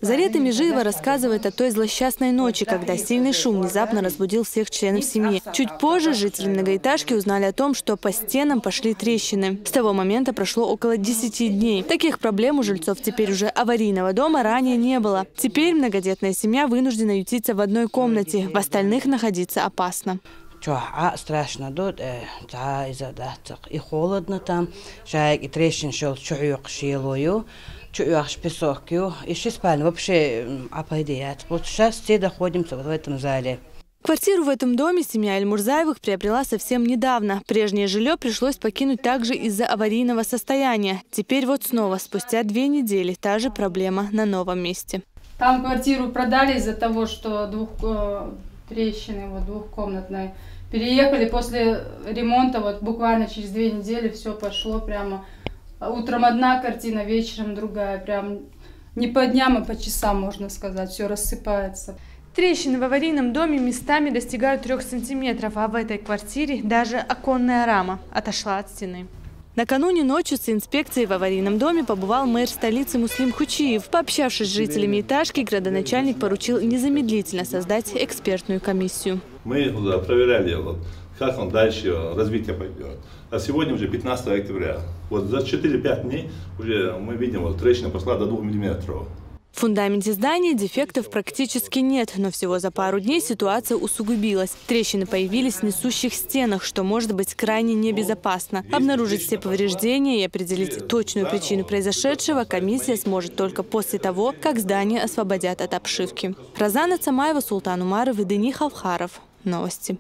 Зарета Межиева рассказывает о той злосчастной ночи, когда сильный шум внезапно разбудил всех членов семьи. Чуть позже жители многоэтажки узнали о том, что по стенам пошли трещины. С того момента прошло около 10 дней. Таких проблем у жильцов теперь уже аварийного дома ранее не было. Теперь многодетная семья вынуждена ютиться в одной комнате, в остальных находиться опасно. Страшно, и холодно там, и трещин шел, еще спальня, вообще опаидеет. Вот сейчас все находимся в этом зале. Квартиру в этом доме семья Эльмурзаевых приобрела совсем недавно. Прежнее жилье пришлось покинуть также из-за аварийного состояния. Теперь вот снова, спустя 2 недели, та же проблема на новом месте. Там квартиру продали из-за того, что трещины, двухкомнатные. Переехали после ремонта, вот буквально через 2 недели все пошло прямо. Утром одна картина, вечером другая. Прям не по дням, а по часам, можно сказать. Все рассыпается. Трещины в аварийном доме местами достигают 3 сантиметров, а в этой квартире даже оконная рама отошла от стены. Накануне ночью с инспекцией в аварийном доме побывал мэр столицы Муслим Хучиев. Пообщавшись с жителями этажки, градоначальник поручил незамедлительно создать экспертную комиссию. Мы проверяли, как он дальше развитие пойдет. А сегодня уже 15 октября. Вот за 4-5 дней уже мы видим, трещина пошла до 2 миллиметров. В фундаменте здания дефектов практически нет, но всего за пару дней ситуация усугубилась. Трещины появились в несущих стенах, что может быть крайне небезопасно. Обнаружить все повреждения и определить точную причину произошедшего комиссия сможет только после того, как здание освободят от обшивки. Розана Цамаева, Султан Умаров и Дени Хавхаров. Новости.